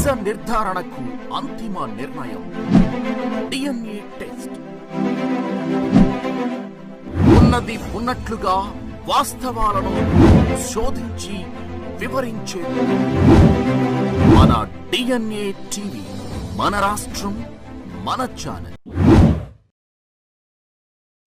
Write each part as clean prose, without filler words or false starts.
నిజ నిర్ధారణకు అంతిమ నిర్ణయం డిఎన్ఏ టెస్ట్. ఉన్నది ఉన్నట్లుగా వాస్తవాలను శోధించి వివరించే మన డిఎన్ఏ టీవీ, మన రాష్ట్రం, మన ఛానల్.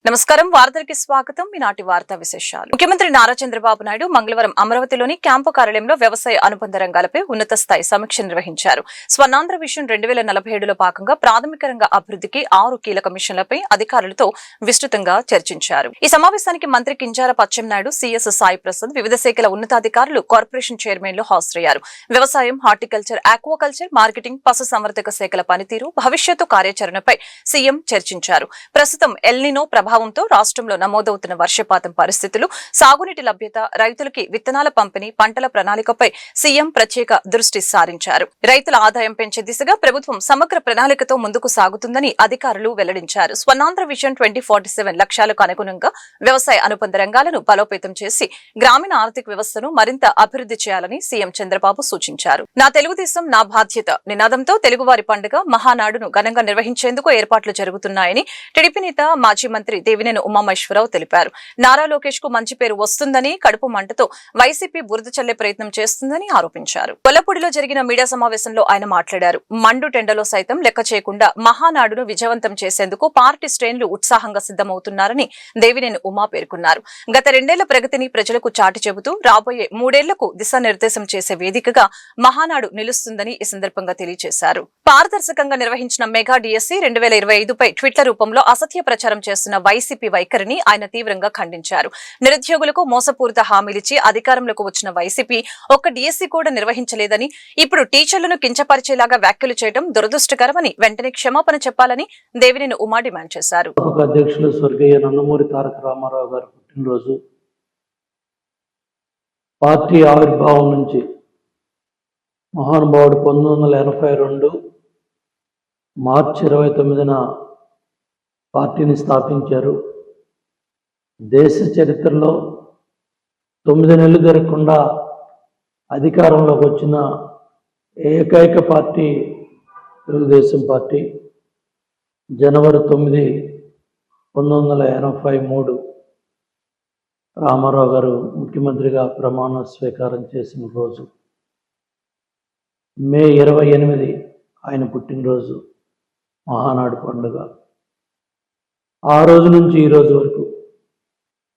నమస్కారం, వార్తలకి స్వాగతం. ఈనాటి వార్తా విశేషాలు. ముఖ్యమంత్రి నారా చంద్రబాబు నాయుడు మంగళవారం అమరావతిలోని క్యాంపు కార్యాలయంలో వ్యవసాయ అనుబంధ రంగాలపై ఉన్నత స్థాయి సమీక్ష నిర్వహించారు. స్వర్ణాంధ్ర విజన్ 2047లో భాగంగా ప్రాథమిక రంగ అభివృద్ధికి 6 కీలక మిషన్లపై అధికారులతో విస్తృతంగా చర్చించారు. ఈ సమావేశానికి మంత్రి కింజారపు అచ్చెన్నాయుడు, సీఎస్ సాయి ప్రసాద్, వివిధ శాఖల ఉన్నతాధికారులు, కార్పొరేషన్ చైర్మన్లు హాజరయ్యారు. వ్యవసాయం, హార్టికల్చర్, ఆక్వాకల్చర్, మార్కెటింగ్, పశుసంవర్ధక శాఖల పనితీరు, భవిష్యత్తు కార్యాచరణపై సీఎం చర్చించారు. ప్రస్తుతం ఎల్నినో ప్రభావంతో రాష్ట్రంలో నమోదవుతున్న వర్షపాతం పరిస్థితులు, సాగునీటి లభ్యత, రైతులకి విత్తనాల పంపిణీ, పంటల ప్రణాళికపై సీఎం ప్రత్యేక దృష్టి సారించారు. రైతుల ఆదాయం పెంచే దిశగా ప్రభుత్వం సమగ్ర ప్రణాళికతో ముందుకు సాగుతుందని అధికారులు వెల్లడించారు. స్వర్ణాంధ్ర విజన్ 2047 లక్ష్యాలకు అనుగుణంగా వ్యవసాయ అనుబంధ రంగాలను బలోపేతం చేసి గ్రామీణ ఆర్థిక వ్యవస్థను మరింత అభివృద్ధి చేయాలని సీఎం చంద్రబాబు సూచించారు. నా తెలుగుదేశం నా బాధ్యత నినాదంతో తెలుగువారి పండుగ మహానాడును ఘనంగా నిర్వహించేందుకు ఏర్పాట్లు జరుగుతున్నాయని టీడీపీ నేత, మాజీ మంత్రి దేవినేని ఉమామహేశ్వరరావు తెలిపారు. నారా లోకేష్ కు మంచి పేరు వస్తుందని, కడుపు మంటతో వైసీపీ బురద చల్లే ప్రయత్నం చేస్తుందని ఆరోపించారు. కొల్లపూడిలో జరిగిన మీడియా సమావేశంలో ఆయన మాట్లాడారు. మండు టెండలో సైతం లెక్క చేయకుండా మహానాడును విజయవంతం చేసేందుకు పార్టీ శ్రేణులు ఉత్సాహంగా సిద్దమవుతున్నారని దేవినేని ఉమా పేర్కొన్నారు. గత 2 ఏళ్ల ప్రగతిని ప్రజలకు చాటి చెబుతూ రాబోయే 3 ఏళ్లకు దిశానిర్దేశం చేసే వేదికగా మహానాడు నిలుస్తుందని ఈ సందర్భంగా తెలియజేశారు. పారదర్శకంగా నిర్వహించిన మెగా డిఎస్సీ 2025పై ట్విట్టర్ రూపంలో అసత్య ప్రచారం చేస్తున్న వైసీపీ వైఖరిని ఆయన తీవ్రంగా ఖండించారు. నిరుద్యోగులకు మోసపూరిత హామీలిచ్చి అధికారంలోకి వచ్చిన వైసీపీ ఒక్క డిఎస్సీ కూడా నిర్వహించలేదని, ఇప్పుడు టీచర్లను కించపరిచేలాగా వ్యాఖ్యలు చేయడం దురదృష్టకరమని, వెంటనే క్షమాపణ చెప్పాలని దేవినేని ఉమా డిమాండ్ చేశారు. అధ్యక్షులు స్వర్గీయ నందమూరి తారక రామారావు గారు పుట్టినరోజు. పార్టీ ఆవిర్భావం నుంచి మహానుభావుడు 1982 మార్చి 29న పార్టీని స్థాపించారు. దేశ చరిత్రలో 9 నెలలు జరగకుండా అధికారంలోకి వచ్చిన ఏకైక పార్టీ తెలుగుదేశం పార్టీ. జనవరి 9, 1983 రామారావు గారు ముఖ్యమంత్రిగా ప్రమాణ స్వీకారం చేసిన రోజు. మే 28 ఆయన పుట్టినరోజు, మహానాడు పండుగ. ఆ రోజు నుంచి ఈ రోజు వరకు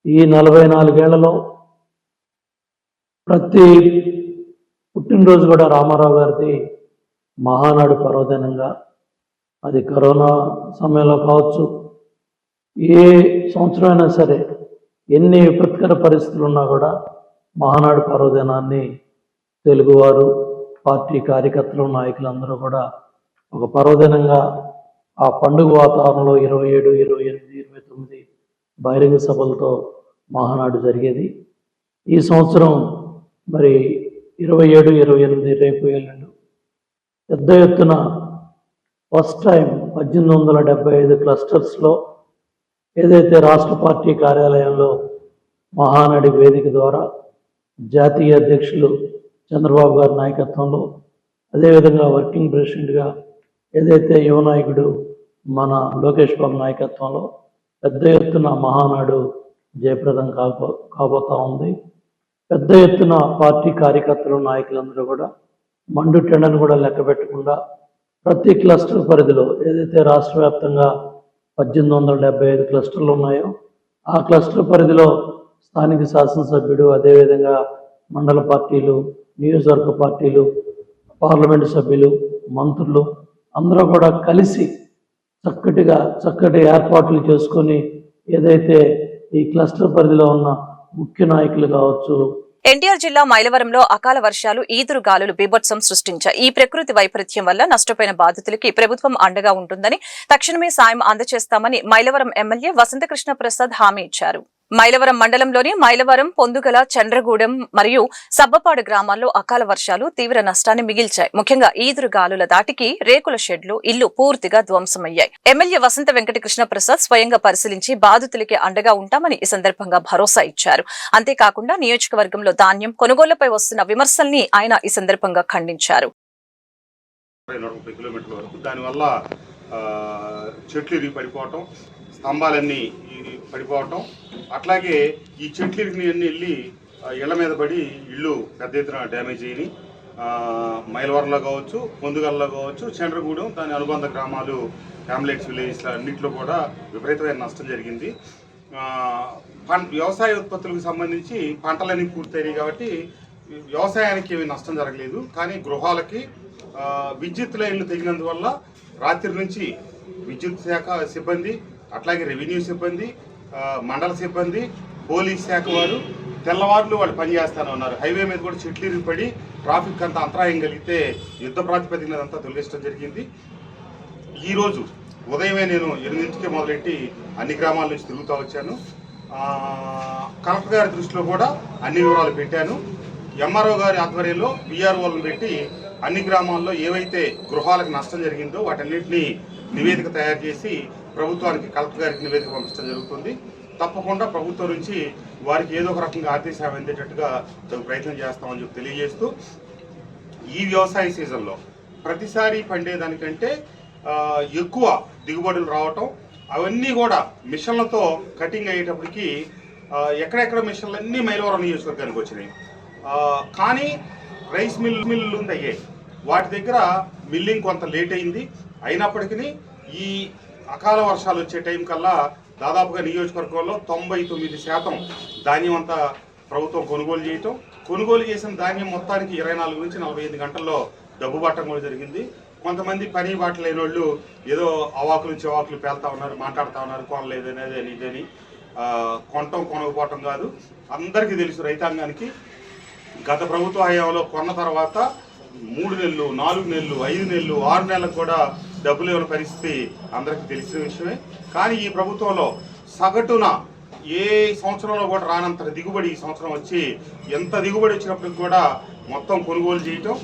ఈ 44 ఏళ్లలో ప్రతి పుట్టినరోజు కూడా రామారావు గారిది మహానాడు పర్వదినంగా, అది కరోనా సమయంలో కావచ్చు, ఏ సంవత్సరం అయినా సరే, ఎన్ని విపత్కర పరిస్థితులు ఉన్నా కూడా మహానాడు పర్వదినాన్ని తెలుగువారు, పార్టీ కార్యకర్తలు, నాయకులందరూ కూడా ఒక పర్వదినంగా ఆ పండుగ వాతావరణంలో 27, 28, 29 బహిరంగ సభలతో మహానాడు జరిగేది. ఈ సంవత్సరం మరి 27, 28 రేపు ఎల్లుండి పెద్ద ఎత్తున ఫస్ట్ టైం 1875 క్లస్టర్స్లో ఏదైతే రాష్ట్ర పార్టీ కార్యాలయంలో మహానాడి వేదిక ద్వారా జాతీయ అధ్యక్షులు చంద్రబాబు గారి నాయకత్వంలో, అదేవిధంగా వర్కింగ్ ప్రెసిడెంట్గా ఏదైతే యువ నాయకుడు మన లోకేష్ బాబు నాయకత్వంలో పెద్ద ఎత్తున మహానాడు జయప్రదం కాబోతా ఉంది. పెద్ద ఎత్తున పార్టీ కార్యకర్తలు, నాయకులందరూ కూడా మండు టెండను కూడా లెక్క పెట్టకుండా ప్రతి క్లస్టర్ పరిధిలో ఏదైతే రాష్ట్ర వ్యాప్తంగా 1875 క్లస్టర్లు ఉన్నాయో ఆ క్లస్టర్ పరిధిలో స్థానిక శాసనసభ్యుడు, అదేవిధంగా మండల పార్టీలు, నియోజకవర్గ పార్టీలు, పార్లమెంటు సభ్యులు, మంత్రులు అందరూ కూడా కలిసి చక్కటి ఏర్పాట్లు చేసుకొని ఏదైతే ఈ క్లస్టర్ పరిధిలో ఉన్న ముఖ్య నాయకులు కావచ్చు. ఎన్టీఆర్ జిల్లా మైలవరంలో అకాల వర్షాలు, ఈదురు గాలులు బీభత్సం సృష్టించాయి. ఈ ప్రకృతి వైపరీత్యం వల్ల నష్టపోయిన బాధితులకి ప్రభుత్వం అండగా ఉంటుందని, తక్షణమే సాయం అందజేస్తామని మైలవరం ఎమ్మెల్యే వసంతకృష్ణ ప్రసాద్ హామీ ఇచ్చారు. మైలవరం మండలంలోని మైలవరం, పొందుగల, చంద్రగూడెం మరియు సబ్బపాడు గ్రామాల్లో అకాల వర్షాలు తీవ్ర నష్టాన్ని మిగిల్చాయి. ముఖ్యంగా ఈదురు గాలుల దాటికి రేకుల షెడ్లు, ఇల్లు పూర్తిగా ధ్వంసమయ్యాయి. ఎమ్మెల్యే వసంత వెంకట కృష్ణ ప్రసాద్ స్వయంగా పరిశీలించి బాధితులకి అండగా ఉంటామని ఈ సందర్భంగా భరోసా ఇచ్చారు. అంతేకాకుండా నియోజకవర్గంలో ధాన్యం కొనుగోళ్లపై వస్తున్న విమర్శల్ని ఆయన ఈ సందర్భంగా ఖండించారు. 130 కిలోమీటర్ల వరకు. దానివల్ల చెట్లు ఇరిగి పడిపోవటం, స్తంభాలన్నీ పడిపోవటం, అట్లాగే ఈ చెట్లు ఇరిగినవన్నీ వెళ్ళి ఇళ్ల మీద పడి ఇళ్ళు పెద్ద ఎత్తున డ్యామేజ్ అయ్యి మైలవరంలో కావచ్చు, పొందుగల్లో కావచ్చు, చంద్రగూడెం దాని అనుబంధ గ్రామాలు, హ్యామ్లెట్స్ విలేజెస్ అన్నింటిలో కూడా విపరీతమైన నష్టం జరిగింది. వ్యవసాయ ఉత్పత్తులకు సంబంధించి పంటలన్నీ పూర్తయినాయి కాబట్టి వ్యవసాయానికి ఏమీ నష్టం జరగలేదు. కానీ గృహాలకి విద్యుత్ లైన్లు తెగినందువల్ల రాత్రి నుంచి విద్యుత్ శాఖ సిబ్బంది, అట్లాగే రెవెన్యూ సిబ్బంది, మండల సిబ్బంది, పోలీస్ శాఖ వారు తెల్లవారులు వాళ్ళు పనిచేస్తూనే ఉన్నారు. హైవే మీద కూడా చెట్లు ఇరిగిపడి ట్రాఫిక్ అంతా అంతరాయం కలిగితే యుద్ధ ప్రాతిపదికన అంతా తొలగించడం జరిగింది. ఈరోజు ఉదయమే నేను 8 మొదలెట్టి అన్ని గ్రామాల నుంచి తిరుగుతూ వచ్చాను. కలెక్టర్ గారి దృష్టిలో కూడా అన్ని వివరాలు పెట్టాను. ఎంఆర్ఓ గారి ఆధ్వర్యంలో పిఆర్ఓలను పెట్టి అన్ని గ్రామాల్లో ఏవైతే గృహాలకు నష్టం జరిగిందో వాటన్నిటినీ నివేదిక తయారు చేసి ప్రభుత్వానికి, కలెక్టర్ గారికి నివేదిక పంపించడం జరుగుతుంది. తప్పకుండా ప్రభుత్వం నుంచి వారికి ఏదో ఒక రకంగా ఆర్థిక సాయం అందేటట్టుగా ప్రయత్నం చేస్తామని చెప్పి తెలియజేస్తూ, ఈ వ్యవసాయ సీజన్లో ప్రతిసారి పండేదానికంటే ఎక్కువ దిగుబడులు రావటం, అవన్నీ కూడా మిషన్లతో కటింగ్ అయ్యేటప్పటికి ఎక్కడెక్కడ మిషన్లు అన్నీ మైలవరం నియోజకవర్గానికి వచ్చినాయి. కానీ రైస్ మిల్లు అయ్యాయి, వాటి దగ్గర మిల్లింగ్ కొంత లేట్ అయింది. అయినప్పటికీ ఈ అకాల వర్షాలు వచ్చే టైం కల్లా దాదాపుగా నియోజకవర్గంలో 99% ధాన్యం అంతా ప్రభుత్వం కొనుగోలు చేసిన ధాన్యం మొత్తానికి 24 నుంచి 45 గంటల్లో డబ్బు పట్టడం కూడా జరిగింది. కొంతమంది పని బాట లేని వాళ్ళు ఏదో అవాకులు చెవాకులు పేలుతా ఉన్నారు, మాట్లాడుతూ ఉన్నారు, కొనలేదనేది ఇదని. కొనకపోవటం కాదు, అందరికీ తెలుసు రైతాంగానికి గత ప్రభుత్వ హయాంలో కొన్న తర్వాత 3 నెలలు, 4 నెలలు, 5 నెలలు, 6 నెలలకు కూడా డబ్బులు ఇవ్వని పరిస్థితి అందరికీ తెలిసిన విషయమే. కానీ ఈ ప్రభుత్వంలో సగటున ఏ సంవత్సరంలో కూడా రానంత దిగుబడి ఈ సంవత్సరం వచ్చి, ఎంత దిగుబడి వచ్చినప్పటికి కూడా మొత్తం కొనుగోలు చేయటం,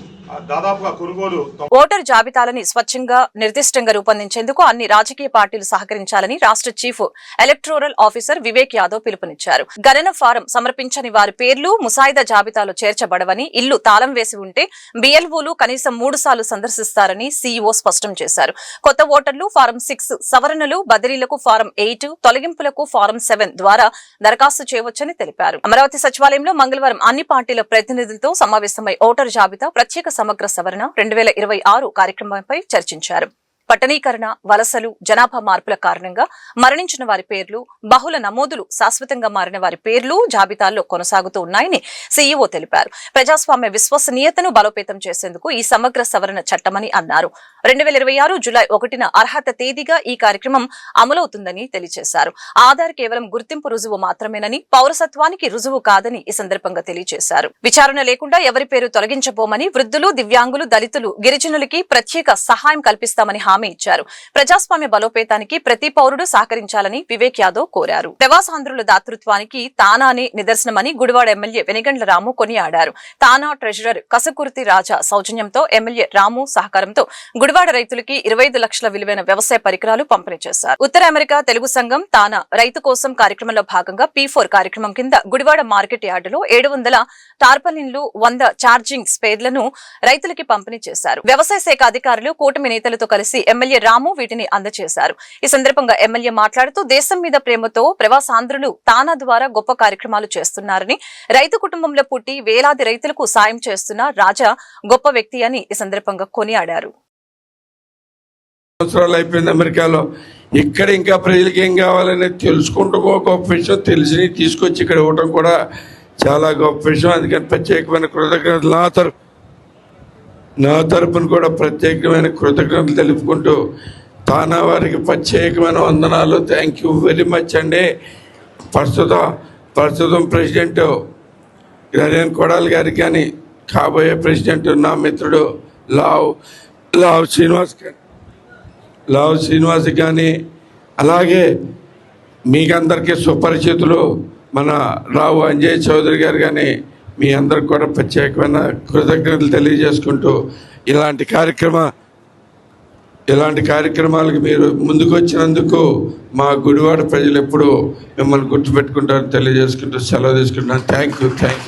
దాదాపుగా కొనుగోలు. ఓటర్ జాబితాలని స్వచ్ఛంగా, నిర్దిష్టంగా రూపొందించేందుకు అన్ని రాజకీయ పార్టీలు సహకరించాలని రాష్ట్ర chief electoral officer Vivek Yadav పిలుపునిచ్చారు. గణన ఫారం సమర్పించని వారి పేర్లు ముసాయిదా జాబితాలో చేర్చబడవని, ఇల్లు తాళం వేసి ఉంటే బిఎల్ఓలు కనీసం 3 సార్లు సందర్శిస్తారని సీఈఓ స్పష్టం చేశారు. కొత్త ఓటర్లు ఫారం 6, సవరణలు, బదిలీలకు ఫారం 8, తొలగింపులకు ఫారం 7 ద్వారా దరఖాస్తు చేయవచ్చని తెలిపారు. అమరావతి సచివాలయంలో మంగళవారం అన్ని పార్టీల ప్రతినిధులతో సమావేశమై ఓటర్ జాబితా ప్రత్యేక సమగ్ర సవరణ 2026 కార్యక్రమంపై చర్చించారు. పట్టణీకరణ, వలసలు, జనాభా మార్పుల కారణంగా మరణించిన వారి పేర్లు, బహుళ నమోదులు, శాశ్వతంగా మారిన వారి పేర్లు జాబితాల్లో కొనసాగుతూ ఉన్నాయని సీఈఓ తెలిపారు. ప్రజాస్వామ్య విశ్వసనీయతను బలోపేతం చేసేందుకు ఈ సమగ్ర సవరణ చట్టమని అన్నారు. 2026 జూలై 1న అర్హత తేదీగా ఈ కార్యక్రమం అమలవుతుందని తెలియజేశారు. ఆధార్ కేవలం గుర్తింపు రుజువు మాత్రమేనని, పౌరసత్వానికి రుజువు కాదని ఈ సందర్భంగా తెలియజేశారు. విచారణ లేకుండా ఎవరి పేరు తొలగించబోమని, వృద్ధులు, దివ్యాంగులు, దళితులు, గిరిజనులకి ప్రత్యేక సహాయం కల్పిస్తామని హామీ ఇచ్చారు. ప్రజాస్వామ్య బలోపేతానికి ప్రతి పౌరుడు సహకరించాలని వివేక్ యాదవ్ కోరారు. ప్రవాసాంధ్రుల దాతృత్వానికి తానానే నిదర్శనమని గుడివాడ ఎమ్మెల్యే వెనిగండ్ల రాము కొనియాడారు. తానా ట్రెజరర్ కసకుర్తి రాజా సౌజన్యంతో ఎమ్మెల్యే రాము సహకారంతో గుడివాడ రైతులకి 25 లక్షల విలువైన వ్యవసాయ పరికరాలు పంపిణీ చేశారు. ఉత్తర అమెరికా తెలుగు సంఘం తానా రైతు కోసం కార్యక్రమంలో భాగంగా P4 కార్యక్రమం కింద గుడివాడ మార్కెట్ యార్డులో 700 టార్పలిన్లు, 100 ఛార్జింగ్ స్పేర్లను రైతులకి పంపిణీ చేశారు. వ్యవసాయ శాఖ అధికారులు, కూటమి నేతలతో కలిసి ఎమ్మెల్యే రాము వీటిని అందజేశారు. ఈ సందర్భంగా ఎమ్మెల్యే మాట్లాడుతూ దేశం మీద ప్రేమతో ప్రవాసాంధ్రులు తానా ద్వారా గొప్ప కార్యక్రమాలు చేస్తున్నారని, రైతు కుటుంబంలో పుట్టి వేలాది రైతులకు సాయం చేస్తున్న రాజా గొప్ప వ్యక్తి అని ఈ సందర్భంగా కొనియాడారు. సంవత్సరాలు అయిపోయింది అమెరికాలో. ఇక్కడ ఇంకా ప్రజలకి ఏం కావాలని తెలుసుకుంటూ గొప్ప విషయం తెలిసి తీసుకొచ్చి ఇక్కడ ఇవ్వటం కూడా చాలా గొప్ప విషయం. అందుకని ప్రత్యేకమైన కృతజ్ఞతలు నా తరపున కూడా ప్రత్యేకమైన కృతజ్ఞతలు తెలుపుకుంటూ తానా వారికి ప్రత్యేకమైన వందనాలు. థ్యాంక్ యూ వెరీ మచ్ అండి. ప్రస్తుతం ప్రెసిడెంట్ నరేన్ కొడాలి గారికి కానీ, కాబోయే ప్రెసిడెంట్ నా మిత్రుడు లావ్ శ్రీనివాస్ కానీ, అలాగే మీకందరికీ సుపరిచితులు మన రావు అంజయ్ చౌదరి గారు కానీ, మీ అందరికి కూడా ప్రత్యేకమైన కృతజ్ఞతలు తెలియజేసుకుంటూ ఇలాంటి ఇలాంటి కార్యక్రమాలకు మీరు ముందుకు వచ్చినందుకు మా గుడివాడ ప్రజలు ఎప్పుడూ మిమ్మల్ని గుర్తుపెట్టుకుంటారని తెలియజేసుకుంటూ సెలవు తీసుకుంటున్నాను. Thank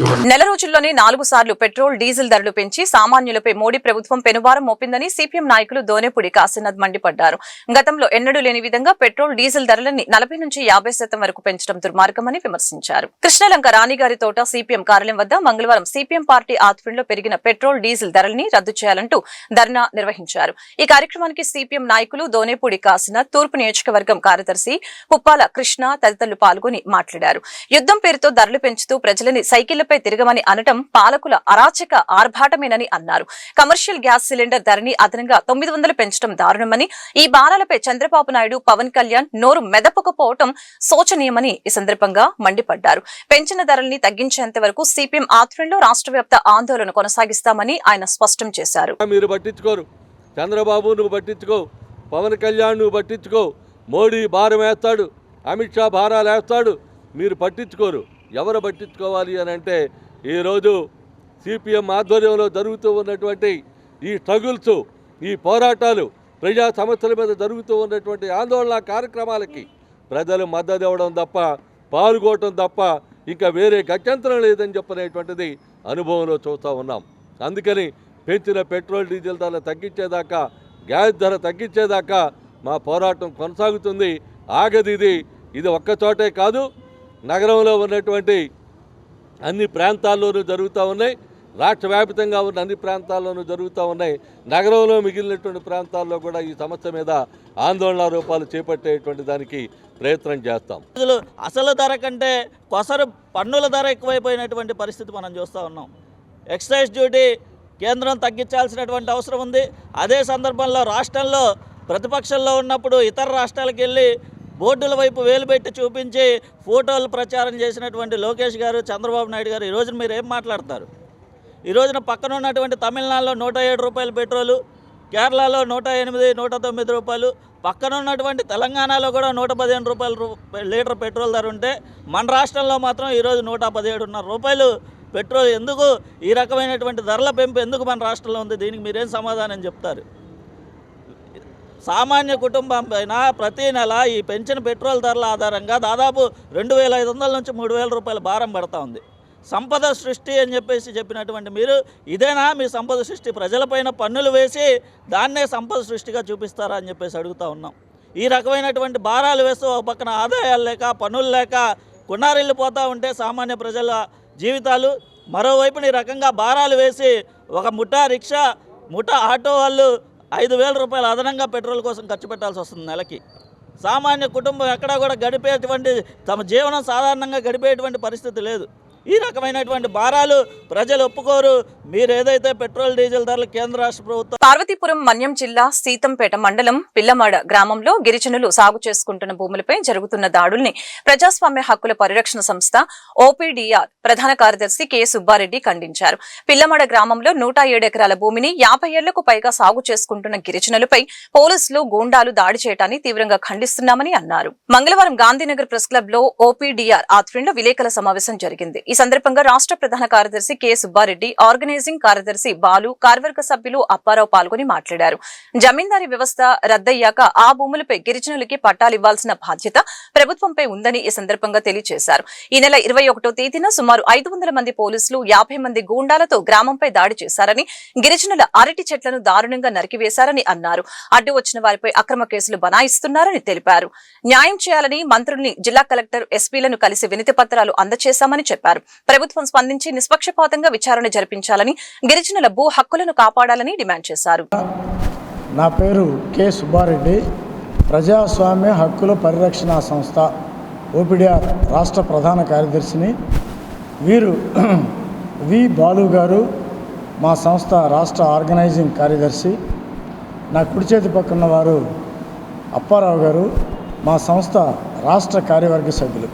you. నెల రోజుల్లోనే 4 సార్లు పెట్రోల్ డీజిల్ ధరలు పెంచి సామాన్యులపై మోడీ ప్రభుత్వం పెనుభారం మోపిందని సిపిఎం నాయకులు దోనేపూడి కాశీనాథ్ మండిపడ్డారు. గతంలో ఎన్నడూ లేని విధంగా పెట్రోల్ డీజిల్ ధరలని 40 నుంచి 50% వరకు పెంచడం దుర్మార్గమని విమర్శించారు. కృష్ణలంక రాణిగారి తోట సిపిఎం కార్యాలయం వద్ద మంగళవారం సిపిఎం పార్టీ ఆధ్వర్యంలో పెరిగిన పెట్రోల్ డీజిల్ ధరల్ని రద్దు చేయాలంటూ ధర్నా నిర్వహించారు. ఈ కార్యక్రమానికి సిపిఎం నాయకులు దోనేపూడి కాశీనాథ్, తూర్పు నియోజకవర్గం కార్యదర్శి పుప్పాల కృష్ణ తదితరులు పాల్గొని మాట్లాడారు. యుద్ధం పేరుతో ధరలు పెంచుతూ ప్రజలని సైకిళ్లపై తిరగమని అనటం పాలకుల అరాచక ఆర్భాటమేనని అన్నారు. కమర్షియల్ గ్యాస్ సిలిండర్ ధరని అదనంగా 900 పెంచడం దారుణమని, ఈ భారాలపై చంద్రబాబు నాయుడు, పవన్ కళ్యాణ్ నోరు మెదపకపోవటం శోచనీయమని ఈ సందర్భంగా మండిపడ్డారు. పెంచిన ధరల్ని తగ్గించేంత వరకు సిపిఎం ఆధ్వర్యంలో రాష్ట్ర వ్యాప్త ఆందోళన కొనసాగిస్తామని ఆయన స్పష్టం చేశారు. చంద్రబాబు నువ్వు పట్టించుకో, పవన్ కళ్యాణ్ నువ్వు పట్టించుకో, మోడీ భారం వేస్తాడు, అమిత్ షా భారాలు వేస్తాడు, మీరు పట్టించుకోరు. ఎవరు పట్టించుకోవాలి అని అంటే ఈరోజు సిపిఎం ఆధ్వర్యంలో జరుగుతూ ఉన్నటువంటి ఈ స్ట్రగుల్స్, ఈ పోరాటాలు, ప్రజా సమస్యల మీద జరుగుతూ ఉన్నటువంటి ఆందోళన కార్యక్రమాలకి ప్రజలు మద్దతు ఇవ్వడం తప్ప, పాల్గొనడం తప్ప ఇంకా వేరే గత్యంతరం లేదని చెప్పనేటువంటిది అనుభవంలో చూస్తూ ఉన్నాం. అందుకని పెంచిన పెట్రోల్ డీజిల్ ధర తగ్గించేదాకా, గ్యాస్ ధర తగ్గించేదాకా మా పోరాటం కొనసాగుతుంది, ఆగది. ఇది ఒక్కచోటే కాదు, నగరంలో ఉన్నటువంటి అన్ని ప్రాంతాల్లోనూ జరుగుతూ ఉన్నాయి, రాష్ట్ర వ్యాప్తంగా ఉన్న అన్ని ప్రాంతాల్లోనూ జరుగుతూ ఉన్నాయి. నగరంలో మిగిలినటువంటి ప్రాంతాల్లో కూడా ఈ సమస్య మీద ఆందోళన రూపాలు చేపట్టేటువంటి దానికి ప్రయత్నం చేస్తాం. అసలు ధర కంటే కొసరు పన్నుల ధర ఎక్కువైపోయినటువంటి పరిస్థితి మనం చూస్తూ ఉన్నాం. ఎక్సైజ్ డ్యూటీ కేంద్రం తగ్గించాల్సినటువంటి అవసరం ఉంది. అదే సందర్భంలో రాష్ట్రంలో ప్రతిపక్షంలో ఉన్నప్పుడు ఇతర రాష్ట్రాలకు వెళ్ళి బోర్డుల వైపు వేలు పెట్టి చూపించి ఫోటోలు ప్రచారం చేసినటువంటి లోకేష్ గారు, చంద్రబాబు నాయుడు గారు, ఈ రోజున మీరు ఏం మాట్లాడతారు? ఈ రోజున పక్కన ఉన్నటువంటి తమిళనాడులో 107 రూపాయలు పెట్రోలు, కేరళలో 108, 109 రూపాయలు, పక్కన ఉన్నటువంటి తెలంగాణలో కూడా 115 రూపాయలు లీటర్ పెట్రోల్ ధర ఉంటే మన రాష్ట్రంలో మాత్రం ఈరోజు 117.5 రూపాయలు పెట్రోల్. ఎందుకు ఈ రకమైనటువంటి ధరల పెంపు ఎందుకు మన రాష్ట్రంలో ఉంది? దీనికి మీరేం సమాధానం చెప్తారు? సామాన్య కుటుంబం పైన ప్రతి నెల ఈ పెంచిన పెట్రోల్ ధరల ఆధారంగా దాదాపు 2,500 నుంచి 3,000 రూపాయల భారం పడతా ఉంది. సంపద సృష్టి అని చెప్పినటువంటి మీరు ఇదేనా మీ సంపద సృష్టి? ప్రజలపైన పన్నులు వేసి దాన్నే సంపద సృష్టిగా చూపిస్తారా అని అడుగుతూ ఉన్నాం. ఈ రకమైనటువంటి భారాలు వేస్తూ ఒక పక్కన ఆదాయాలు లేక, పన్నులు లేక కున్నారిల్లిపోతూ ఉంటే సామాన్య ప్రజల జీవితాలు, మరోవైపున ఈ రకంగా భారాలు వేసి ఒక ముఠా రిక్షా, ముఠా ఆటో వాళ్ళు 5,000 రూపాయలు అదనంగా పెట్రోల్ కోసం ఖర్చు పెట్టాల్సి వస్తుంది నెలకి. సామాన్య కుటుంబం ఎక్కడా కూడా గడిపేటువంటి, తమ జీవనం సాధారణంగా గడిపేటువంటి పరిస్థితి లేదు. ఈ రకమైనటువంటి భారాలు ప్రజలు ఒప్పుకోరు. మీరు ఏదైతే పెట్రోల్ డీజిల్ ధరలు కేంద్ర రాష్ట్ర ప్రభుత్వం. పార్వతీపురం మన్యం జిల్లా సీతంపేట మండలం పిల్లమాడ గ్రామంలో గిరిజనులు సాగు చేసుకుంటున్న భూములపై జరుగుతున్న దాడుల్ని ప్రజాస్వామ్య హక్కుల పరిరక్షణ సంస్థ ఓపీడీఆర్ ప్రధాన కార్యదర్శి కె సుబ్బారెడ్డి ఖండించారు. పిల్లమాడ గ్రామంలో 107 ఎకరాల భూమిని 50 ఏళ్లకు పైగా సాగు చేసుకుంటున్న గిరిజనులపై పోలీసులు, గూండాలు దాడి చేయడాన్ని తీవ్రంగా ఖండిస్తున్నామని అన్నారు. మంగళవారం గాంధీనగర్ ప్రెస్ క్లబ్ లో ఓపీడీఆర్ ఆధ్వర్యంలో విలేకరుల సమావేశం జరిగింది. ఈ సందర్భంగా రాష్ట్ర ప్రధాన కార్యదర్శి కె సుబ్బారెడ్డి, ఆర్గనైజింగ్ కార్యదర్శి బాలు, కార్యవర్గ సభ్యులు అప్పారావు పాల్గొని మాట్లాడారు. జమీందారీ వ్యవస్థ రద్దయ్యాక ఆ భూములపై గిరిజనులకి పట్టాలివ్వాల్సిన బాధ్యత ప్రభుత్వంపై ఉందని ఈ సందర్భంగా తెలియజేశారు. ఈ నెల 21వ తేదీన సుమారు 500 మంది పోలీసులు, 50 మంది గూండాలతో గ్రామంపై దాడి చేశారని, గిరిజనుల అరటి చెట్లను దారుణంగా నరికివేశారని అన్నారు. అడ్డు వచ్చిన వారిపై అక్రమ కేసులు బనాయిస్తున్నారని తెలిపారు. న్యాయం చేయాలని మంత్రుల్ని, జిల్లా కలెక్టర్, ఎస్పీలను కలిసి వినతి పత్రాలు అందజేశామని చెప్పారు. ప్రభుత్వం స్పందించి నిష్పక్షపాతంగా విచారణ జరిపించాలని, గిరిజనుల భూ హక్కులను కాపాడాలని డిమాండ్ చేశారు. నా పేరు కె సుబ్బారెడ్డి, ప్రజాస్వామ్య హక్కుల పరిరక్షణ సంస్థ ఓపీడీఆర్ రాష్ట్ర ప్రధాన కార్యదర్శిని. వీరు వి బాలు గారు మా సంస్థ రాష్ట్ర ఆర్గనైజింగ్ కార్యదర్శి. నా కుడి చేతి పక్కన వారు అప్పారావు గారు, మా సంస్థ రాష్ట్ర కార్యవర్గ సభ్యులు.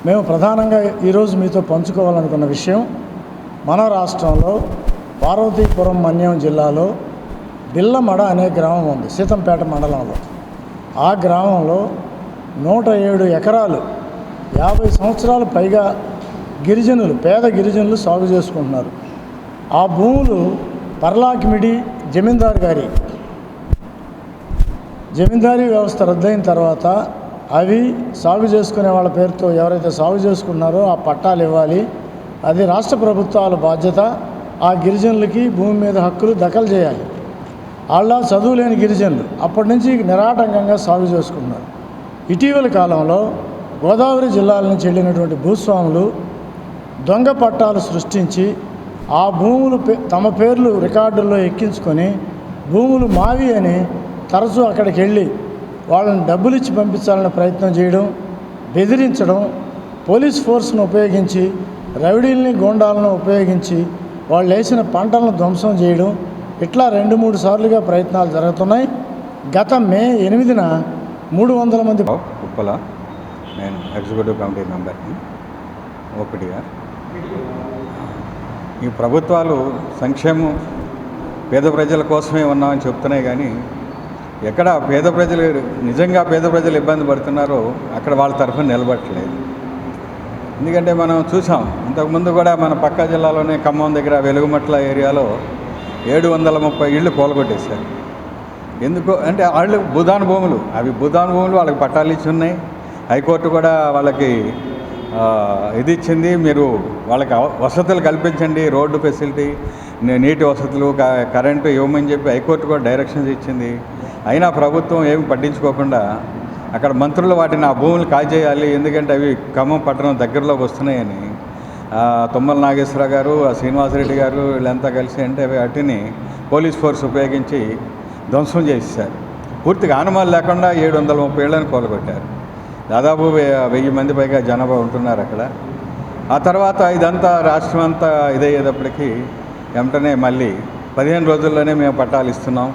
మేము ప్రధానంగా ఈరోజు మీతో పంచుకోవాలనుకున్న విషయం, మన రాష్ట్రంలో పార్వతీపురం మన్యం జిల్లాలో బిల్లమడ అనే గ్రామం ఉంది, సీతంపేట మండలంలో. ఆ గ్రామంలో 107 ఎకరాలు 50 సంవత్సరాలు పైగా గిరిజనులు, పేద గిరిజనులు సాగు చేసుకుంటున్నారు. ఆ భూములు పర్లాకిమిడి జమీందారు గారి జమీందారీ వ్యవస్థ రద్దయిన తర్వాత అవి సాగు చేసుకునే వాళ్ళ పేరుతో ఎవరైతే సాగు చేసుకున్నారో ఆ పట్టాలు ఇవ్వాలి. అది రాష్ట్ర ప్రభుత్వాల బాధ్యత. ఆ గిరిజనులకి భూమి మీద హక్కులు దఖలు చేయాలి. వాళ్ళ చదువు లేని గిరిజనులు అప్పటి నుంచి నిరాటంకంగా సాగు చేసుకున్నారు. ఇటీవల కాలంలో గోదావరి జిల్లాల నుంచి వెళ్ళినటువంటి భూస్వాములు దొంగ పట్టాలు సృష్టించి ఆ భూములు తమ పేర్లు రికార్డుల్లో ఎక్కించుకొని భూములు మావి అని తరచూ అక్కడికి వెళ్ళి వాళ్ళని డబ్బులు ఇచ్చి పంపించాలని ప్రయత్నం చేయడం, బెదిరించడం, పోలీస్ ఫోర్స్ను ఉపయోగించి రౌడీల్ని గూండాలను ఉపయోగించి వాళ్ళు వేసిన పంటలను ధ్వంసం చేయడం, ఇట్లా 2-3 సార్లుగా ప్రయత్నాలు జరుగుతున్నాయి. గత మే 8న 300 మంది ఉప్పల నేను ఎగ్జిక్యూటివ్ కమిటీ మెంబర్ని ఓపిడిగా. ఈ ప్రభుత్వాలు సంక్షేమం పేద ప్రజల కోసమే ఉన్నామని చెప్తున్నాయి, కానీ ఎక్కడ పేద ప్రజలు నిజంగా పేద ప్రజలు ఇబ్బంది పడుతున్నారో అక్కడ వాళ్ళ తరఫున నిలబట్టలేదు. ఎందుకంటే మనం చూసాం, ఇంతకుముందు కూడా మన పక్క జిల్లాలోనే ఖమ్మం దగ్గర వెలుగుమట్ల ఏరియాలో 730 ఇళ్ళు కూలగొట్టేశారు. ఎందుకు అంటే వాళ్ళు భూదాన్ భూములు, అవి భూదాన్ భూములు వాళ్ళకి పట్టాలు ఇచ్చి ఉన్నాయి. హైకోర్టు కూడా వాళ్ళకి ఇది ఇచ్చింది, మీరు వాళ్ళకి వసతులు కల్పించండి, రోడ్డు ఫెసిలిటీ, నీటి వసతులు, కరెంటు ఇవ్వమని చెప్పి హైకోర్టు కూడా డైరెక్షన్స్ ఇచ్చింది. అయినా ప్రభుత్వం ఏమి పట్టించుకోకుండా అక్కడ మంత్రులు వాటిని ఆ భూములు కాజేయాలి, ఎందుకంటే అవి ఖమ్మం పట్టణం దగ్గరలోకి వస్తున్నాయని తుమ్మల నాగేశ్వరరావు గారు, శ్రీనివాసరెడ్డి గారు వీళ్ళంతా కలిసి అంటే వాటిని పోలీస్ ఫోర్స్ ఉపయోగించి ధ్వంసం చేసేసారు. పూర్తిగా ఆనమాలు లేకుండా 730 ఏళ్ళని కూలగొట్టారు. దాదాపు 1000 మంది పైగా జనాభా ఉంటున్నారు అక్కడ. ఆ తర్వాత ఇదంతా రాష్ట్రం అంతా ఇదయ్యేటప్పటికీ వెంటనే మళ్ళీ 15 రోజుల్లోనే మేము పట్టాలు ఇస్తున్నాం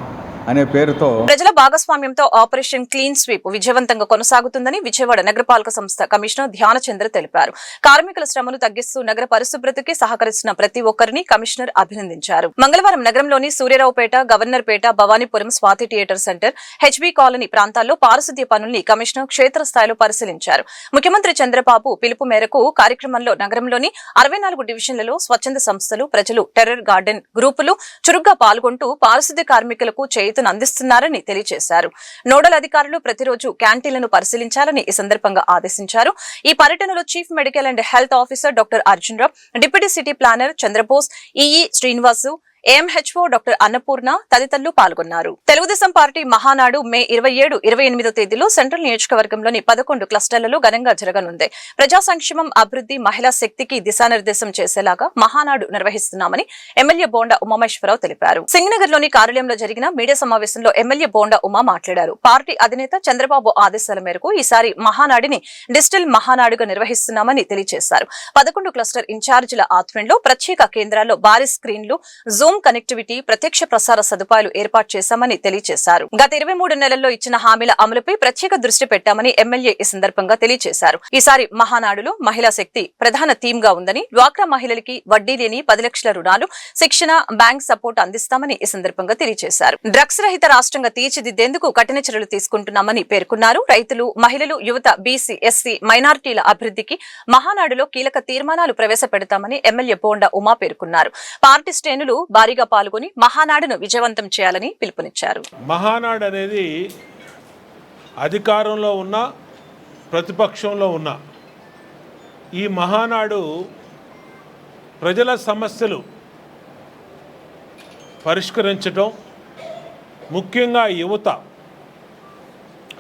అనే పేరుతో ప్రజల భాగస్వామ్యంతో ఆపరేషన్ క్లీన్ స్వీప్ విజయవంతంగా కొనసాగుతుందని విజయవాడ నగరపాలక సంస్థ కమిషనర్ ధ్యానచంద్ర తెలిపారు. కార్మికుల శ్రమను తగ్గిస్తూ నగర పరిశుభ్రతకి సహకరిస్తున్న ప్రతి ఒక్కరిని కమిషనర్ అభినందించారు. మంగళవారం నగరంలోని Suryaraopeta, Governorpet, Bhavanipuram, Swathi theatre centre, HB colony ప్రాంతాల్లో పారిశుద్ధ్య పనుల్ని కమిషనర్ క్షేత్రస్థాయిలో పరిశీలించారు. ముఖ్యమంత్రి చంద్రబాబు పిలుపు మేరకు కార్యక్రమంలో నగరంలోని 64 డివిజన్లలో స్వచ్ఛంద సంస్థలు, ప్రజలు, టెర్రర్ గార్డెన్ గ్రూపులు చురుగ్గా పాల్గొంటూ పారిశుద్ధ్య కార్మికులకు చేయూతను అందిస్తున్నారని తెలియజేశారు. నోడల్ అధికారులు ప్రతిరోజు క్యాంటీన్లను పరిశీలించాలని ఈ సందర్భంగా ఆదేశించారు. ఈ పర్యటనలో chief medical and health officer doctor Arjun Rao, deputy city planner Chandrabose, EE Srinivasu, AMHO doctor Annapurna తదితరులు పాల్గొన్నారు. తెలుగుదేశం పార్టీ మహానాడు మే 27, 28 తేదీలో సెంట్రల్ నియోజకవర్గంలోని 11 క్లస్టర్లలో ఘనంగా జరగనుంది. ప్రజా సంక్షేమం, అభివృద్ధి, మహిళా శక్తికి దిశానిర్దేశం చేసేలాగా మహానాడు నిర్వహిస్తున్నామని ఎమ్మెల్యే బోండా ఉమామేశ్వరరావు తెలిపారు. సింగనగర్లోని కార్యాలయంలో జరిగిన మీడియా సమావేశంలో ఎమ్మెల్యే బోండా ఉమా మాట్లాడారు. పార్టీ అధినేత చంద్రబాబు ఆదేశాల మేరకు ఈసారి మహానాడిని డిజిటల్ మహానాడుగా నిర్వహిస్తున్నామని తెలియజేశారు. 11 క్లస్టర్ ఇన్ఛార్జీల ఆధ్వర్యంలో ప్రత్యేక కేంద్రాల్లో భారీ స్క్రీన్లు, జూమ్ కనెక్టివిటీ, ప్రత్యక్ష ప్రసార సదుపాయాలు ఏర్పాటు చేశామని తెలియజేశారు. గత 23 నెలల్లో ఇచ్చిన హామీల అమలుపై ప్రత్యేక దృష్టి పెట్టామని ఎమ్మెల్యే ఈ సందర్భంగా తెలియజేశారు. ఈసారి మహానాడులో మహిళా శక్తి ప్రధాన థీమ్ గా ఉందని, డ్వాక్రా మహిళలకి వడ్డీ లేని 10 లక్షల రుణాలు, శిక్షణ, బ్యాంక్ సపోర్ట్ అందిస్తామని ఈ సందర్భంగా తెలియజేశారు. డ్రగ్స్ రహిత రాష్ట్రంగా తీర్చిదిద్దేందుకు కఠిన చర్యలు తీసుకుంటున్నామని పేర్కొన్నారు. రైతులు, మహిళలు, యువత, బీసీ, ఎస్సీ, మైనారిటీల అభివృద్ధికి మహానాడులో కీలక తీర్మానాలు ప్రవేశపెడతామని ఎమ్మెల్యే బోండా ఉమా పేర్కొన్నారు. పార్టీ శ్రేణులు భారీగా పాల్గొని మహానాడును విజయవంతం చేయాలని పిలుపునిచ్చారు. మహానాడు అనేది అధికారంలో ఉన్న, ప్రతిపక్షంలో ఉన్న ఈ మహానాడు ప్రజల సమస్యలు పరిష్కరించడం, ముఖ్యంగా యువత,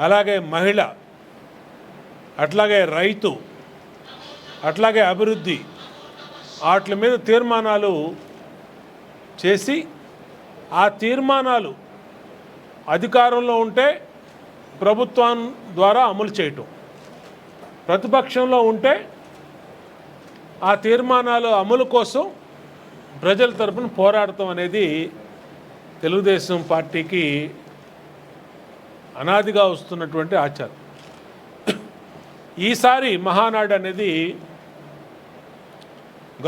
అలాగే మహిళ, అట్లాగే రైతు, అట్లాగే అభివృద్ధి, వాటి మీద తీర్మానాలు చేసి ఆ తీర్మానాలు అధికారంలో ఉంటే ప్రభుత్వం ద్వారా అమలు చేయటం, ప్రతిపక్షంలో ఉంటే ఆ తీర్మానాలు అమలు కోసం ప్రజల తరపున పోరాడటం అనేది తెలుగుదేశం పార్టీకి అనాదిగా వస్తున్నటువంటి ఆచారం. ఈసారి మహానాడు అనేది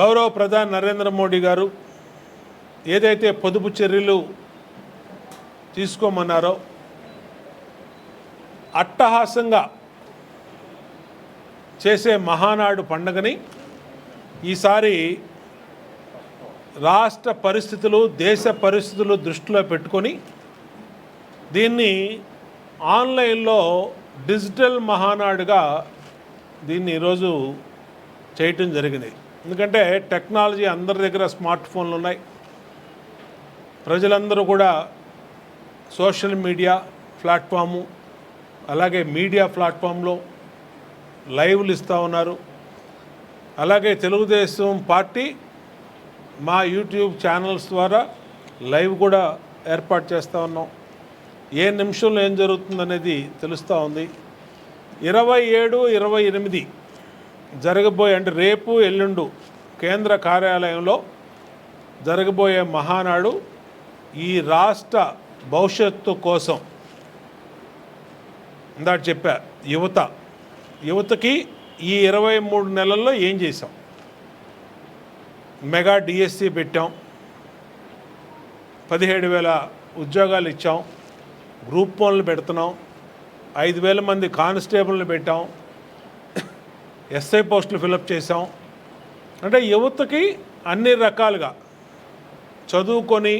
గౌరవ ప్రధాని నరేంద్ర మోడీ గారు ఏదైతే పొదుపు చర్యలు తీసుకోమన్నారో అట్టహాసంగా చేసే మహానాడు పండుగని ఈసారి రాష్ట్ర పరిస్థితులు, దేశ పరిస్థితులు దృష్టిలో పెట్టుకొని దీన్ని ఆన్లైన్లో డిజిటల్ మహానాడుగా దీన్ని ఈరోజు చేయటం జరిగింది. ఎందుకంటే టెక్నాలజీ అందరి దగ్గర స్మార్ట్ ఫోన్లు ఉన్నాయి. ప్రజలందరూ కూడా సోషల్ మీడియా ప్లాట్ఫాము అలాగే మీడియా ప్లాట్ఫామ్లో లైవ్లు ఇస్తూ ఉన్నారు. అలాగే తెలుగుదేశం పార్టీ మా యూట్యూబ్ ఛానల్స్ ద్వారా లైవ్ కూడా ఏర్పాటు చేస్తూ ఉన్నాం. ఏ నిమిషంలో ఏం జరుగుతుందనేది తెలుస్తూ ఉంది. 27, 28 జరగబోయే అంటే రేపు ఎల్లుండు కేంద్ర కార్యాలయంలో జరగబోయే మహానాడు ఈ రాష్ట్ర భవిష్యత్తు కోసం ఇందాక చెప్పా యువతకి ఈ 23 నెలల్లో ఏం చేసాం. మెగా డిఎస్సి పెట్టాం, 17,000 ఉద్యోగాలు ఇచ్చాం, గ్రూప్ 1లు పెడుతున్నాం, 5,000 మంది కానిస్టేబుల్ని పెట్టాం, ఎస్ఐ పోస్టులు ఫిలప్ చేసాం. అంటే యువతకి అన్ని రకాలుగా చదువుకొని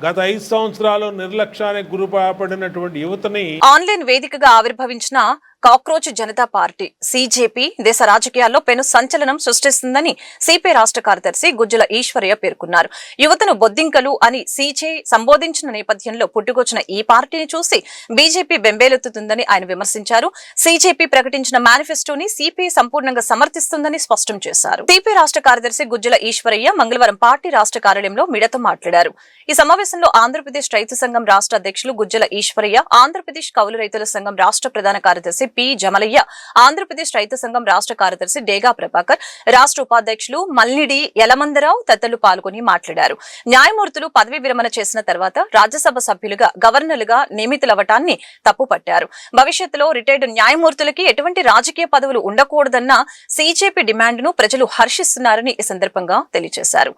గత 5 సంవత్సరాలు నిర్లక్ష్యానికి గురిపడినటువంటి యువతని ఆన్లైన్ వేదికగా ఆవిర్భవించిన కాక్రోచ్ జనతా పార్టీ సీజేపీ దేశ రాజకీయాల్లో పెను సంచలనం సృష్టిస్తుందని సిపిఐ రాష్ట్ర కార్యదర్శి గుజ్జల ఈశ్వరయ్య పేర్కొన్నారు. యువతను బొద్దింకలు అని సీజే సంబోధించిన నేపథ్యంలో పుట్టుకొచ్చిన ఈ పార్టీని చూసి బీజేపీ బెంబేలెత్తుతుందని ఆయన విమర్శించారు. సీజేపీ ప్రకటించిన మేనిఫెస్టోని సిపిఐ సంపూర్ణంగా సమర్థిస్తుందని స్పష్టం చేశారు. సిపిఐ రాష్ట్ర కార్యదర్శి గుజ్జల ఈశ్వరయ్య మంగళవారం పార్టీ రాష్ట్ర కార్యాలయంలో మీడియాతో మాట్లాడారు. ఈ సమావేశంలో ఆంధ్రప్రదేశ్ రైతు సంఘం రాష్ట్ర అధ్యక్షులు గుజ్జల ఈశ్వరయ్య, ఆంధ్రప్రదేశ్ కౌలు రైతుల సంఘం రాష్ట్ర ప్రధాన కార్యదర్శి పి జమలయ్య, ఆంధ్రప్రదేశ్ రైతు సంఘం రాష్ట్ర కార్యదర్శి డేగా ప్రభాకర్, రాష్ట్ర ఉపాధ్యక్షులు మల్నిడి యలమందరావు తదితరులు పాల్గొని మాట్లాడారు. న్యాయమూర్తులు పదవీ విరమణ చేసిన తర్వాత రాజ్యసభ సభ్యులుగా గవర్నర్లుగా నియమితులవటాన్ని తప్పుపట్టారు. భవిష్యత్తులో రిటైర్డ్ న్యాయమూర్తులకి ఎటువంటి రాజకీయ పదవులు ఉండకూడదన్న సీజేపీ డిమాండ్ను ప్రజలు హర్షిస్తున్నారని ఈ సందర్భంగా తెలియజేశారు.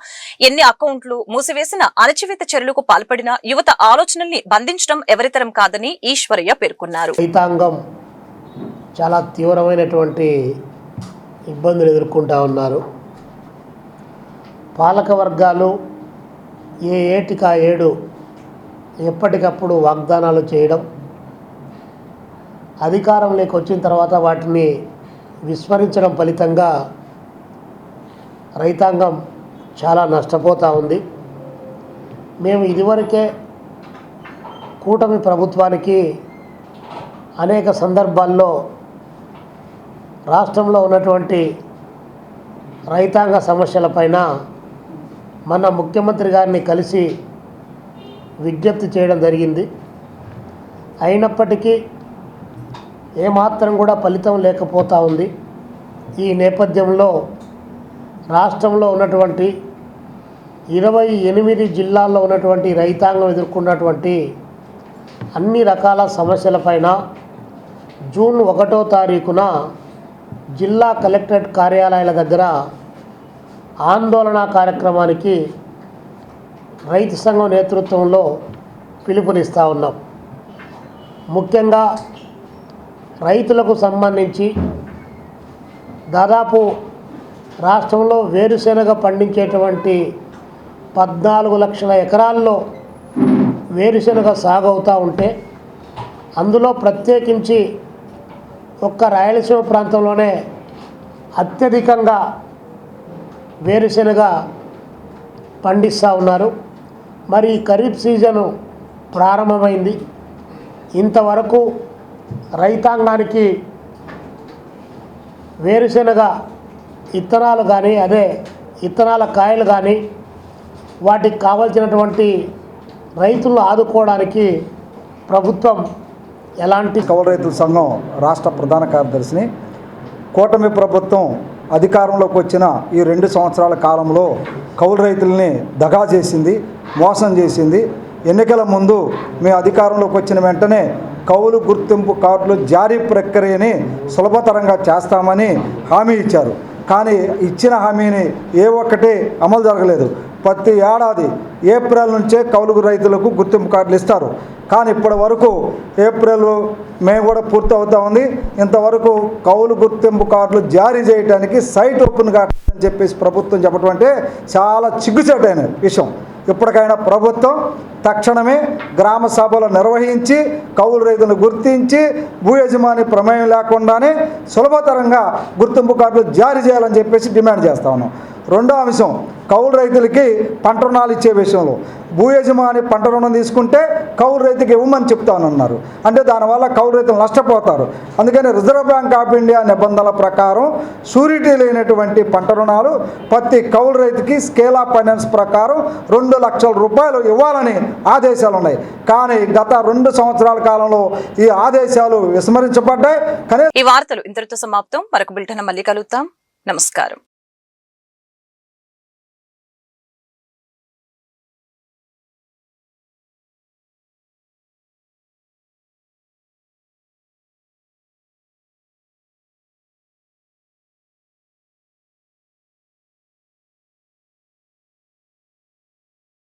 ఎన్ని అకౌంట్లు మూసివేసిన అణచివేత చర్యలకు పాల్పడిన యువత ఆలోచనల్ని బంధించడం ఎవరితరం కాదని ఈశ్వరయ్య పేర్కొన్నారు. చాలా తీవ్రమైనటువంటి ఇబ్బందులు ఎదుర్కొంటూ ఉన్నారు. పాలక వర్గాలు ఏ ఏటికా ఏడు ఎప్పటికప్పుడు వాగ్దానాలు చేయడం, అధికారంలోకి వచ్చిన తర్వాత వాటిని విస్మరించడం ఫలితంగా రైతాంగం చాలా నష్టపోతూ ఉంది. మేము ఇదివరకే కూటమి ప్రభుత్వానికి అనేక సందర్భాల్లో రాష్ట్రంలో ఉన్నటువంటి రైతాంగ సమస్యలపైన మన ముఖ్యమంత్రి గారిని కలిసి విజ్ఞప్తి చేయడం జరిగింది. అయినప్పటికీ ఏమాత్రం కూడా ఫలితం లేకపోతూ ఉంది. ఈ నేపథ్యంలో రాష్ట్రంలో ఉన్నటువంటి 28 జిల్లాల్లో ఉన్నటువంటి రైతాంగం ఎదుర్కొన్నటువంటి అన్ని రకాల సమస్యలపైన జూన్ 1వ తారీఖున జిల్లా కలెక్టరేట్ కార్యాలయాల దగ్గర ఆందోళన కార్యక్రమానికి రైతు సంఘం నేతృత్వంలో పిలుపునిస్తూ ఉన్నాం. ముఖ్యంగా రైతులకు సంబంధించి దాదాపు రాష్ట్రంలో వేరుశెనగ పండించేటువంటి 14 లక్షల ఎకరాల్లో వేరుశెనగ సాగు అవుతూ ఉంటే అందులో ప్రత్యేకించి ఒక్క రాయలసీమ ప్రాంతంలోనే అత్యధికంగా వేరుశెనగ పండిస్తూ ఉన్నారు. మరి ఖరీఫ్ సీజను ప్రారంభమైంది. ఇంతవరకు రైతాంగానికి వేరుశెనగ ఇత్తనాలు కానీ అదే ఇత్తనాల కాయలు కానీ వాటికి కావాల్సినటువంటి రైతులను ఆదుకోవడానికి ప్రభుత్వం ఎలాంటి కౌలు రైతుల సంఘం రాష్ట్ర ప్రధాన కార్యదర్శిని. కూటమి ప్రభుత్వం అధికారంలోకి వచ్చిన ఈ 2 సంవత్సరాల కాలంలో కౌలు రైతుల్ని దగా చేసింది, మోసం చేసింది. ఎన్నికల ముందు మేము అధికారంలోకి వచ్చిన వెంటనే కౌలు గుర్తింపు కార్డులు జారీ ప్రక్రియని సులభతరంగా చేస్తామని హామీ ఇచ్చారు. కానీ ఇచ్చిన హామీని ఏ ఒక్కటి అమలు జరగలేదు. ప్రతి ఏడాది ఏప్రిల్ నుంచే కౌలు రైతులకు గుర్తింపు కార్డులు ఇస్తారు. కానీ ఇప్పటి వరకు ఏప్రిల్ మే కూడా పూర్తి అవుతూ ఉంది. ఇంతవరకు కౌలు గుర్తింపు కార్డులు జారీ చేయడానికి సైట్ ఓపెన్ కాదని చెప్పేసి ప్రభుత్వం చెప్పడం అంటే చాలా సిగ్గుచేటైన విషయం. ఇప్పటికైనా ప్రభుత్వం తక్షణమే గ్రామ సభలు నిర్వహించి కౌలు రైతులను గుర్తించి భూ యజమాని ప్రమేయం లేకుండానే సులభతరంగా గుర్తింపు కార్డులు జారీ చేయాలని చెప్పేసి డిమాండ్ చేస్తా ఉన్నాం. రెండో అంశం, కౌలు రైతులకి పంట రుణాలు ఇచ్చే విషయంలో భూ యజమాని పంట రుణం తీసుకుంటే కౌలు రైతుకి ఇవ్వమని చెప్తానన్నారు. అంటే దానివల్ల కౌలు రైతులు నష్టపోతారు. అందుకని రిజర్వ్ బ్యాంక్ ఆఫ్ ఇండియా నిబంధనల ప్రకారం షూరిటీ లేనటువంటి పంట రుణాలు ప్రతి కౌలు రైతుకి స్కేల్ ఆఫ్ ఫైనాన్స్ ప్రకారం 2 లక్షల రూపాయలు ఇవ్వాలని ఆదేశాలు ఉన్నాయి. కానీ గత 2 సంవత్సరాల కాలంలో ఈ ఆదేశాలు విస్మరించబడ్డాయి. ఈ వార్తలు ఇంతటితో సమాప్తం. మరొక బులెటిన్ మళ్ళీ కలుద్దాం. నమస్కారం.